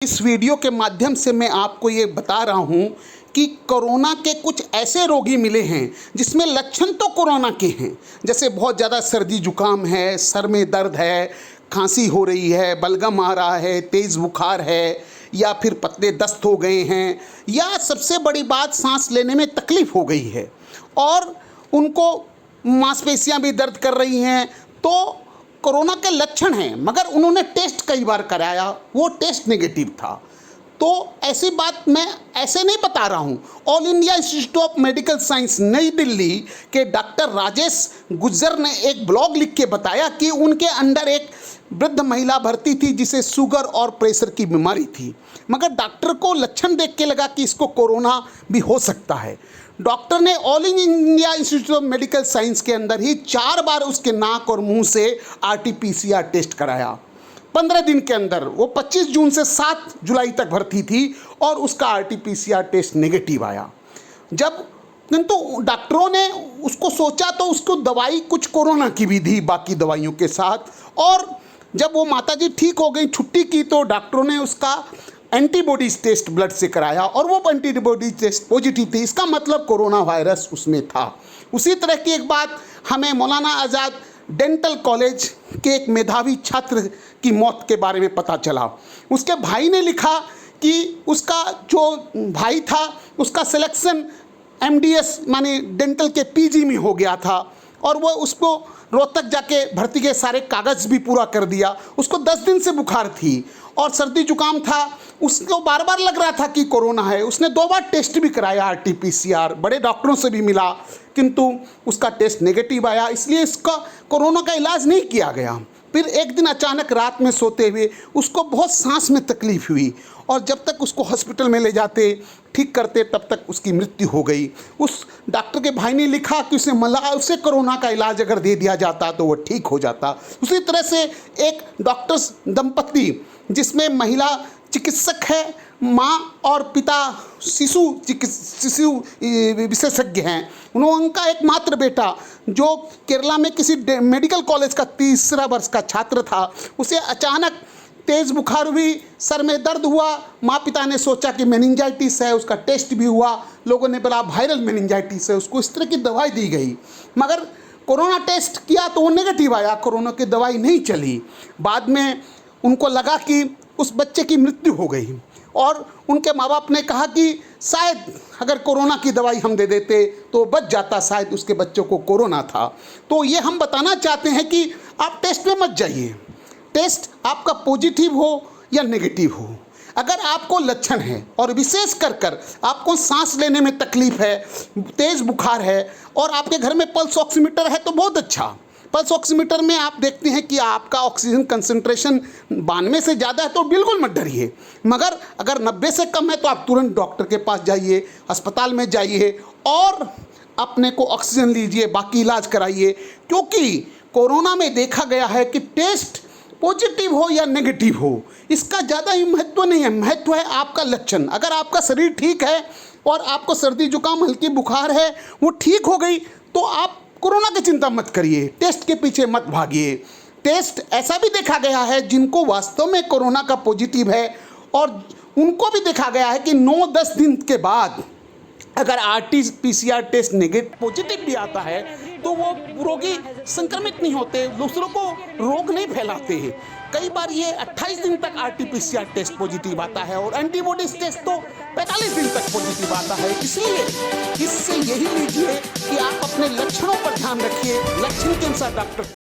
इस वीडियो के माध्यम से मैं आपको ये बता रहा हूँ कि कोरोना के कुछ ऐसे रोगी मिले हैं जिसमें लक्षण तो कोरोना के हैं, जैसे बहुत ज़्यादा सर्दी जुकाम है, सर में दर्द है, खांसी हो रही है, बलगम आ रहा है, तेज़ बुखार है, या फिर पतले दस्त हो गए हैं, या सबसे बड़ी बात सांस लेने में तकलीफ़ हो गई है और उनको मांसपेशियां भी दर्द कर रही हैं। तो कोरोना के लक्षण हैं, मगर उन्होंने टेस्ट कई बार कराया, वो टेस्ट नेगेटिव था। तो ऐसी बात मैं ऐसे नहीं बता रहा हूँ। All India institute of medical science नई दिल्ली के डॉक्टर राजेश गुज्जर ने एक ब्लॉग लिख के बताया कि उनके अंडर एक वृद्ध महिला भर्ती थी जिसे शुगर और प्रेशर की बीमारी थी, मगर डॉक्टर को लक्षण देख के लगा कि इसको कोरोना भी हो सकता है। डॉक्टर ने all India institute of medical science के अंदर ही 4 बार उसके नाक और मुंह से RT-PCR टेस्ट कराया 15 दिन के अंदर। वो 25 जून से 7 जुलाई तक भर्ती थी और उसका RT-PCR टेस्ट नेगेटिव आया। किंतु डॉक्टरों ने उसको सोचा तो उसको दवाई कुछ कोरोना की भी दी बाकी दवाइयों के साथ, और जब वो माताजी ठीक हो गई, छुट्टी की, तो डॉक्टरों ने उसका एंटीबॉडीज टेस्ट ब्लड से कराया और वो एंटीबॉडी टेस्ट पॉजिटिव थी। इसका मतलब कोरोना वायरस उसमें था। उसी तरह की एक बात हमें मौलाना आज़ाद डेंटल कॉलेज के एक मेधावी छात्र की मौत के बारे में पता चला। उसके भाई ने लिखा कि उसका जो भाई था उसका सिलेक्शन MDS माने डेंटल के PG में हो गया था और वो उसको रोहतक जाके भर्ती के सारे कागज़ भी पूरा कर दिया। उसको 10 दिन से बुखार थी और सर्दी जुकाम था। उसको बार बार लग रहा था कि कोरोना है। उसने 2 बार टेस्ट भी कराया RT-PCR, बड़े डॉक्टरों से भी मिला, किंतु उसका टेस्ट नेगेटिव आया, इसलिए इसका कोरोना का इलाज नहीं किया गया। फिर एक दिन अचानक रात में सोते हुए उसको बहुत सांस में तकलीफ़ हुई और जब तक उसको हॉस्पिटल में ले जाते, ठीक करते, तब तक उसकी मृत्यु हो गई। उस डॉक्टर के भाई ने लिखा कि उसे कोरोना का इलाज अगर दे दिया जाता तो वो ठीक हो जाता। उसी तरह से एक डॉक्टर्स दंपत्ति जिसमें महिला चिकित्सक है, माँ और पिता शिशु विशेषज्ञ हैं, उनका एकमात्र बेटा जो केरला में किसी मेडिकल कॉलेज का 3रा वर्ष का छात्र था, उसे अचानक तेज़ बुखार हुई, सर में दर्द हुआ। माँ पिता ने सोचा कि मेनिंजाइटिस है, उसका टेस्ट भी हुआ, लोगों ने बोला वायरल मेनिंजाइटिस है, उसको इस तरह की दवाई दी गई, मगर कोरोना टेस्ट किया तो वो नेगेटिव आया, कोरोना की दवाई नहीं चली। बाद में उनको लगा कि उस बच्चे की मृत्यु हो गई और उनके माँ बाप ने कहा कि शायद अगर कोरोना की दवाई हम दे देते तो बच जाता, शायद उसके बच्चों को कोरोना था। तो ये हम बताना चाहते हैं कि आप टेस्ट में मत जाइए। टेस्ट आपका पॉजिटिव हो या नेगेटिव हो, अगर आपको लक्षण है और विशेष कर आपको सांस लेने में तकलीफ़ है, तेज़ बुखार है और आपके घर में पल्स ऑक्सीमीटर है तो बहुत अच्छा। पल्स ऑक्सीमीटर में आप देखते हैं कि आपका ऑक्सीजन कंसंट्रेशन 92 से ज़्यादा है तो बिल्कुल मत डरिए, मगर अगर 90 से कम है तो आप तुरंत डॉक्टर के पास जाइए, अस्पताल में जाइए और अपने को ऑक्सीजन लीजिए, बाकी इलाज कराइए। क्योंकि कोरोना में देखा गया है कि टेस्ट पॉजिटिव हो या नेगेटिव हो, इसका ज़्यादा ही महत्व नहीं है, महत्व है आपका लक्षण। अगर आपका शरीर ठीक है और आपको सर्दी जुकाम हल्की बुखार है, वो ठीक हो गई, तो आप कोरोना की चिंता मत करिए, टेस्ट के पीछे मत भागिए। टेस्ट ऐसा भी देखा गया है जिनको वास्तव में कोरोना का पॉजिटिव है और उनको भी देखा गया है कि 9-10 दिन के बाद अगर RT-PCR टेस्ट नेगेटिव पॉजिटिव भी आता है तो वो रोगी संक्रमित नहीं होते, दूसरों को रोग नहीं फैलाते हैं। कई बार ये 28 दिन तक RT-PCR टेस्ट पॉजिटिव आता है और एंटीबॉडीज टेस्ट तो 45 दिन तक पॉजिटिव आता है। इसलिए इससे यही लीजिए कि आप अपने लक्षणों पर ध्यान रखिए, लक्षण के अनुसार डॉक्टर